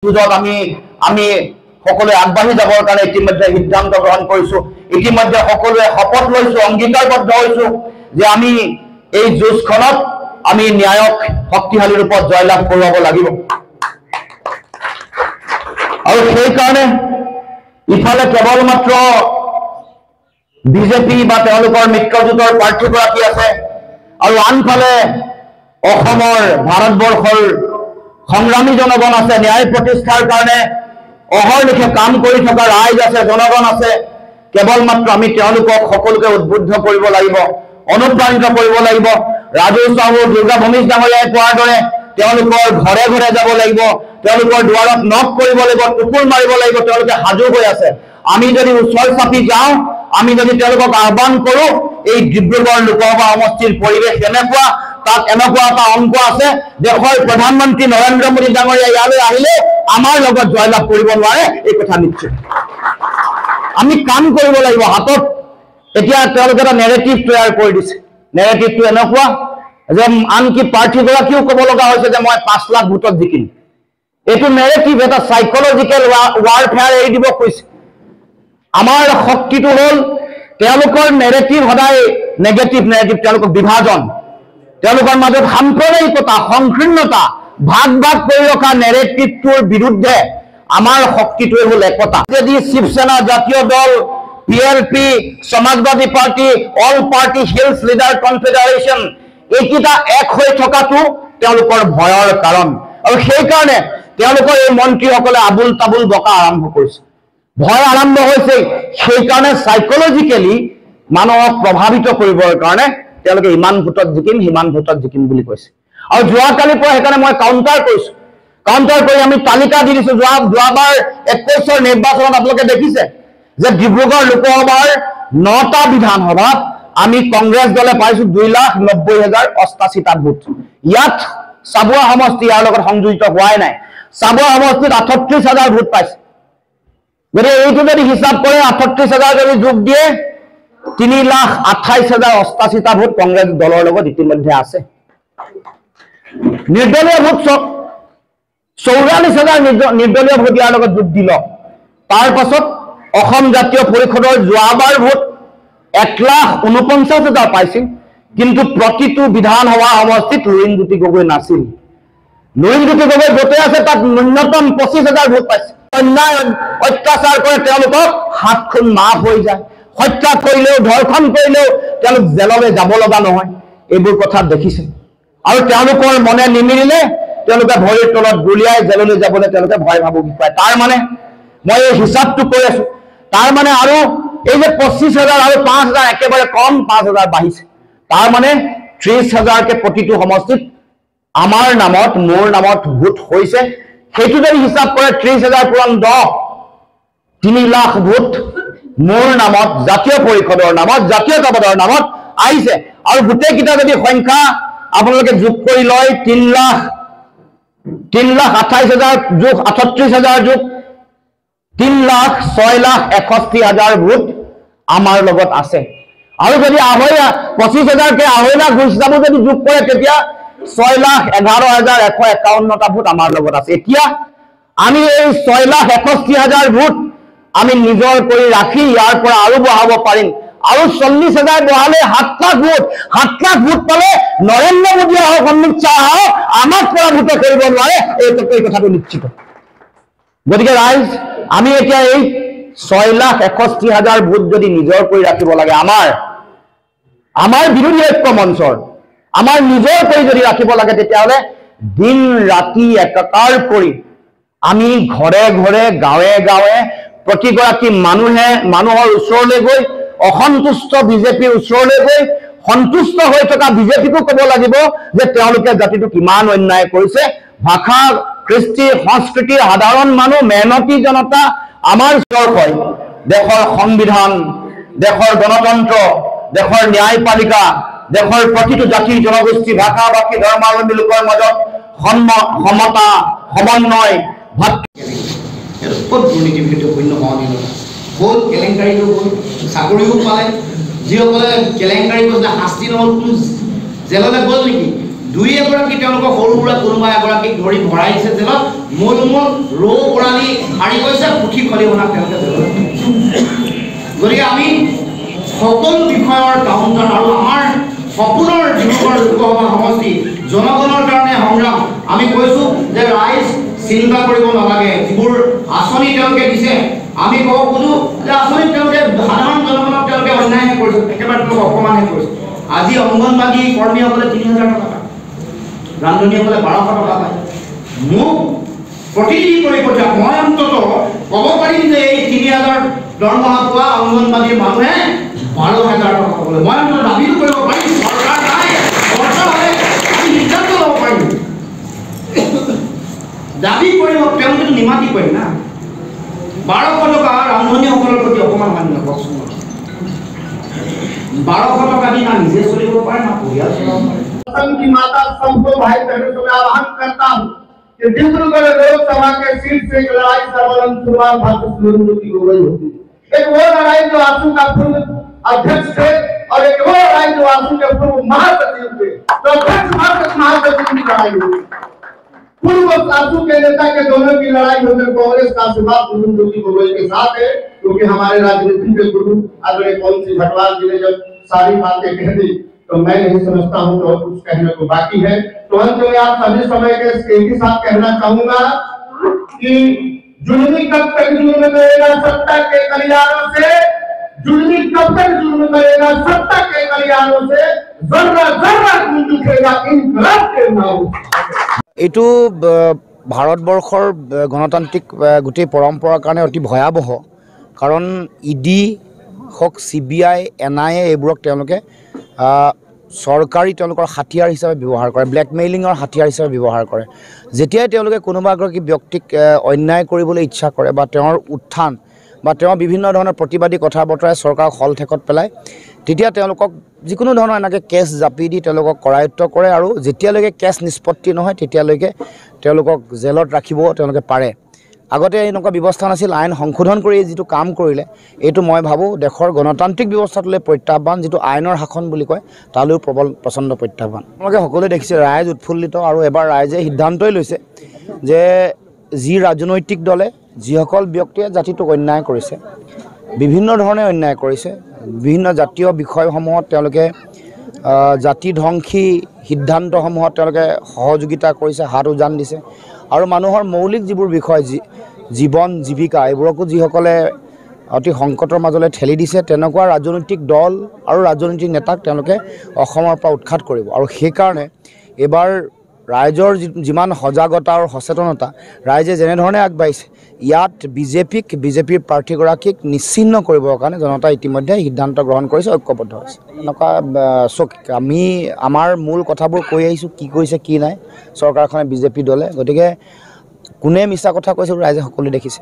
যুঁজত আমি সকলোৱে আগবাঢ়ি যাবৰ কাৰণে ইতিমধ্যে সিদ্ধান্ত গ্ৰহণ কৰিছো। ইতিমধ্যে সকলোৱে শপত লৈছো, অংগীকাৰবদ্ধ হৈছো যে আমি এই যুঁজখনত আমি ন্যায়ক শক্তিশালী ৰূপত জয়লাভ কৰাব লাগিব। আৰু সেইকাৰণে ইফালে কেৱল মাত্ৰ বিজেপি বা তেওঁলোকৰ মিত্ৰজোঁটৰ প্ৰাৰ্থীগৰাকী আছে, আৰু আনফালে অসমৰ ভাৰতবৰ্ষৰ সংগ্ৰামী জনগণ আছে, ন্যায় প্ৰতিষ্ঠাৰ কাৰণে অহৰ্নিশে কাম কৰি থকা ৰাইজ আছে, জনগণ আছে। কেৱল মাত্ৰ আমি তেওঁলোকক সকলোকে উদ্বুদ্ধ কৰিব লাগিব, অনুপ্ৰাণিত কৰিব লাগিব। ৰাজু চাহু, দুৰ্গা ভূমিজ ডাঙৰীয়াই কোৱাৰ দৰে তেওঁলোকৰ ঘৰে ঘৰে যাব লাগিব, তেওঁলোকৰ দুৱাৰত নক কৰিব লাগিব, টুকুৰ মাৰিব লাগিব। তেওঁলোকে সাজু হৈ আছে। আমি যদি ওচৰ চাপি যাওঁ, আমি যদি তেওঁলোকক আহ্বান কৰো, এই ডিব্ৰুগড় লোকসভা সমষ্টিৰ পৰিৱেশ এনেকুৱা, তাত এনেকুৱা এটা অংক আছে, দেশৰ প্ৰধানমন্ত্ৰী নৰেন্দ্ৰ মোদী ডাঙৰীয়া ইয়ালৈ আহিলে আমাৰ লগত জয়লাভ কৰিব নোৱাৰে, এই কথা নিশ্চিত। আমি কাম কৰিব লাগিব হাতত। এতিয়া তেওঁলোকে এটা নেৰেটিভ তৈয়াৰ কৰি দিছে। নেৰেটিভটো এনেকুৱা যে আনকি প্ৰাৰ্থীগৰাকীও ক'ব লগা হৈছে যে মই 5 লাখ ভোটত জিকিম। এইটো নেৰেটিভ, এটা চাইকলজিকেল ৱাৰফেয়াৰ এৰি দিব কৈছে। আমাৰ শক্তিটো হ'ল তেওঁলোকৰ নেৰেটিভ সদায় নেগেটিভ নেৰেটিভ, তেওঁলোকৰ বিভাজন, তেওঁলোকৰ মাজত সাম্প্ৰদায়িকতা, সংকীৰ্ণতা, ভাগ ভাগ কৰি ৰখা নেৰেটিভটোৰ বিৰুদ্ধে আমাৰ শক্তিটোৱে হ'ল একতা। যদি শিৱসেনা, জাতীয় দল, PLP, Samajwadi party, all party hills leader confederation, এইকেইটা এক হৈ থকাটো তেওঁলোকৰ ভয়ৰ কাৰণ। আৰু সেইকাৰণে তেওঁলোকৰ এই মন্ত্ৰীসকলে আবুল তাবুল বকা আৰম্ভ কৰিছে। ভয় আৰম্ভ হৈছে। সেইকাৰণে চাইকলজিকেলি মানুহক প্ৰভাৱিত কৰিবৰ কাৰণে তেওঁলোকে ইমান ভোটত জিকিম, সিমান ভোটত জিকিম বুলি কৈছে। আৰু যোৱাকালিৰ পৰা সেইকাৰণে মই কাউণ্টাৰ কৰিছো। কাউণ্টাৰ কৰি আমি তালিকা দি দিছো। যোৱাবাৰ 21ৰ নিৰ্বাচনত আপোনালোকে দেখিছে যে ডিব্ৰুগড় লোকসভাৰ 9টা বিধানসভাত আমি কংগ্ৰেছ দলে পাইছো 2,90,088টা ভোট। ইয়াত চাবুৱা সমষ্টি ইয়াৰ লগত সংযোজিত হোৱাই নাই। চাবুৱা সমষ্টিত 38,000 ভোট পাইছে। গতিকে এইটো যদি হিচাপ কৰে 38,000 যদি যোগ দিয়ে 3,28,088টা ভোট কংগ্ৰেছ দলৰ লগত ইতিমধ্যে আছে। নিৰ্দলীয় ভোট 44,000 নিৰ্দলীয় ভোট ইয়াৰ লগত যোগ দিল। তাৰ পাছত অসম জাতীয় পৰিষদৰ যোৱাবাৰ ভোট 1,49,000 পাইছিল, কিন্তু প্ৰতিটো বিধানসভা সমষ্টিত লুৰিণজ্যোতি গগৈ নাছিল। লুৰিণজ্যোতি গগৈ য'তে আছে তাত ন্যূনতম 25,000 ভোট পাইছে। অন্যায় অত্যাচাৰ কৰে তেওঁলোকক হাতখন মাফ হৈ যায়। হত্যা কৰিলেও, ধৰ্ষণ কৰিলেও তেওঁলোক জেললৈ যাব লগা নহয়। এইবোৰ কথা দেখিছে। আৰু তেওঁলোকৰ মনে নিমিলিলে তেওঁলোকে ভৰিৰ তলত গুলিয়াই জেললৈ যাবলৈ তেওঁলোকে ভয় ভাবুকি পায়। তাৰ মানে মই এই হিচাপটো কৈ আছো, তাৰ মানে আৰু এই যে 25,000 আৰু 5,000 একেবাৰে কম, 5,000 বাঢ়িছে। তাৰ মানে 30,000কে প্ৰতিটো সমষ্টিত আমাৰ নামত, মোৰ নামত ভোট হৈছে। সেইটো যদি হিচাপ কৰে 30,000 পূৰণ 10, 3 লাখ ভোট মোৰ নামত, জাতীয় পৰিষদৰ নামত, জাতীয়তাবাদৰ নামত আহিছে। আৰু গোটেইকেইটা যদি সংখ্যা আপোনালোকে যোগ কৰি লয় 3,28,000 যোগ 38,000 যোগ 3,06,61,000 ভোট আমাৰ লগত আছে। আৰু যদি 25,000কে 2.5 লাখ ঘুচ যাব যদি যোগ কৰে তেতিয়া 6,11,151টা ভোট আমাৰ লগত আছে। এতিয়া আমি এই 6,61,000 ভোট আমি নিজৰ কৰি ৰাখি ইয়াৰ পৰা আৰু বঢ়াব পাৰিম। আৰু 40,000 বঢ়ালে 7 লাখ ভোট। 7 লাখ ভোট পালে নৰেন্দ্ৰ মোদী হওক, অমিত শ্বাহ হওক, আমাক পৰাভূত কৰিব নোৱাৰে, এই কথাটো নিশ্চিত। গতিকে ৰাইজ, আমি এতিয়া এই 6,61,000 ভোট যদি নিজৰ কৰি ৰাখিব লাগে, আমাৰ বিৰোধী ঐক্য মঞ্চৰ, আমাৰ নিজৰ কৰি যদি ৰাখিব লাগে, তেতিয়াহ'লে দিন ৰাতি একাকাৰ কৰি আমি ঘৰে ঘৰে, গাঁৱে গাঁৱে প্ৰতিগৰাকী মানুহৰ ওচৰলৈ গৈ, অসন্তুষ্ট বিজেপিৰ ওচৰলৈ গৈ সন্তুষ্ট হৈ থকা বিজেপিকো ক'ব লাগিব যে তেওঁলোকে জাতিটোক কিমান অন্যায় কৰিছে। ভাষা, কৃষ্টি, সংস্কৃতিৰ সাধাৰণ মানুহ, মেহনতি জনতা আমাৰ ওচৰ হয়। দেশৰ সংবিধান, দেশৰ গণতন্ত্ৰ, দেশৰ ন্যায়পালিকা, দেশৰ প্ৰতিটো জাতি, জনগোষ্ঠী, ভাষা ভাষী, ধৰ্মাৱলম্বী লোকৰ মাজত সমতা, সমন্বয়, ক'ত দুৰ্নীতি বিৰুদ্ধে শূন্য মহাদিনত হ'ল, কেলেংকাৰীটো হ'ল, চাকৰিও পালে, যিসকলে কেলেংকাৰী কৰিছে শাস্তি নহ'ল, কোনো জেললৈ গ'ল নেকি? দুই এগৰাকী তেওঁলোকৰ সৰু সুৰা কোনোবা এগৰাকীক ধৰি ভৰাইছে জেলত, মূল ৰৌ বৰালি হাৰি গৈছে, পুঠি খলিহনাক তেওঁলোকে জেলত। গতিকে আমি সকলো বিষয়ৰ কাউণ্টাৰ আৰু আমাৰ সপোনৰ ডিব্ৰুগড় লোকসভা সমষ্টি জনগণৰ কাৰণে সংগ্ৰাম। আমি কৈছোঁ যে ৰাইজ চিন্তা কৰিব নালাগে, যিবোৰ আঁচনি তেওঁলোকে দিছে আমি ক'ব খোজোঁ যে আঁচনিত তেওঁলোকে সাধাৰণ জনগণক তেওঁলোকে অন্যায়হে কৰিছে, একেবাৰে তেওঁলোকে অপমানহে কৰিছে। আজি অংগনবাদী কৰ্মীসকলে ৩,০০০ টকা পায়, ৰান্ধনীসকলে ১২০০ টকা পায়। মোক প্ৰতিনিধি কৰি পঠিয়াওক, মই অন্ততঃ ক'ব পাৰিম যে এই ৩,০০০ দৰমহা পোৱা অংগনবাদীৰ মানুহে ১২,০০০ টকা পাবলৈ মই অন্ততঃ দাবীটো কৰিব পাৰিম। চৰকাৰ নাই, চৰকাৰ হ'লে আমি সিদ্ধান্ত ল'ব পাৰিম, দাবী কৰিব, তেওঁলোকেতো নিমাতি কৰিম না। ১২০০ টকা ৰান্ধনীসকলৰ প্ৰতি অপমান মানি নকওকচোন। ১২০০ টকা দি না নিজে চলিব পাৰে না পৰিয়াল চলাব পাৰে। की माता सबको भाई बहनों को मैं आह्वान करता हूँ कि डिब्रूगढ़ लोकसभा के सीट से एक लड़ाई सर्वोच्च शुरुआत भारत की हो गई होगी। एक वो लड़ाई जो आंसू का पूर्व अध्यक्ष थे और एक वो लड़ाई जो आंसू के पूर्व महासचिव थे। तो अध्यक्ष महासचिव की लड़ाई हुई, पूर्व आंसू के नेता के दोनों की लड़ाई होकर कांग्रेस का शुरुआत की गोगोई के साथ है, क्योंकि हमारे राजनीति के गुरु आदरणीय कौन सी भटवाल जी ने जब सारी बातें कह दी तो मैं नहीं समझता हूँ तो कुछ कहने को बाकी है। तो अंत में आप सभी समय के एक ही साथ कहना चाहूंगा कि जुल्मी कब तक जुल्म करेगा सत्ता के गलियारों से, जुल्मी कब तक जुल्म करेगा सत्ता के गलियारों से, जर्रा जर्रा गूंज उठेगा इनकलाब के नाम। এইটো ভাৰতবৰ্ষৰ গণতান্ত্ৰিক গোটেই পৰম্পৰাৰ কাৰণে অতি ভয়াৱহ, কাৰণ ইডি হওক, CBI, NIA এইবোৰক তেওঁলোকে চৰকাৰী তেওঁলোকৰ হাতিয়াৰ হিচাপে ব্যৱহাৰ কৰে, ব্লেকমেইলিঙৰ হাতিয়াৰ হিচাপে ব্যৱহাৰ কৰে। যেতিয়াই তেওঁলোকে কোনোবা এগৰাকী ব্যক্তিক অন্যায় কৰিবলৈ ইচ্ছা কৰে বা তেওঁৰ উত্থান বা তেওঁৰ বিভিন্ন ধৰণৰ প্ৰতিবাদী কথা বতৰাই চৰকাৰক হলঠেকত পেলায়, তেতিয়া তেওঁলোকক যিকোনো ধৰণৰ এনেকৈ কেছ জাপি দি তেওঁলোকক কৰায়ত্ব কৰে আৰু যেতিয়ালৈকে কেছ নিষ্পত্তি নহয় তেতিয়ালৈকে তেওঁলোকক জেলত ৰাখিব তেওঁলোকে পাৰে। আগতে এনেকুৱা ব্যৱস্থা নাছিল, আইন সংশোধন কৰি যিটো কাম কৰিলে এইটো মই ভাবোঁ দেশৰ গণতান্ত্ৰিক ব্যৱস্থাটোলৈ প্ৰত্যাহ্বান, যিটো আইনৰ শাসন বুলি কয় তালৈও প্ৰবল প্ৰচণ্ড প্ৰত্যাহ্বান। আপোনালোকে সকলোৱে দেখিছে ৰাইজ উৎফুল্লিত, আৰু এবাৰ ৰাইজে সিদ্ধান্তই লৈছে যে যি ৰাজনৈতিক দলে যিসকল ব্যক্তিয়ে জাতিটোক অন্যায় কৰিছে, বিভিন্ন ধৰণে অন্যায় কৰিছে, বিভিন্ন জাতীয় বিষয়সমূহত তেওঁলোকে জাতি ধ্বংসী সিদ্ধান্তসমূহত তেওঁলোকে সহযোগিতা কৰিছে, হাত উজান দিছে, আৰু মানুহৰ মৌলিক যিবোৰ বিষয় জীৱন জীৱিকা এইবোৰকো যিসকলে অতি সংকটৰ মাজলৈ ঠেলি দিছে, তেনেকুৱা ৰাজনৈতিক দল আৰু ৰাজনৈতিক নেতাক তেওঁলোকে অসমৰ পৰা উৎখাত কৰিব। আৰু সেইকাৰণে এইবাৰ ৰাইজৰ যিমান সজাগতা আৰু সচেতনতা, ৰাইজে যেনেধৰণে আগবাঢ়িছে, ইয়াত বিজেপিৰ প্ৰাৰ্থীগৰাকীক নিশ্চিহ্ন কৰিবৰ কাৰণে জনতাই ইতিমধ্যে সিদ্ধান্ত গ্ৰহণ কৰিছে, ঐক্যবদ্ধ হৈছে। এনেকুৱা আমি আমাৰ মূল কথাবোৰ কৈ আহিছোঁ, কি কৰিছে কি নাই চৰকাৰখনে, বিজেপি দলে। গতিকে কোনে মিছা কথা কৈছে ৰাইজে সকলোৱে দেখিছে।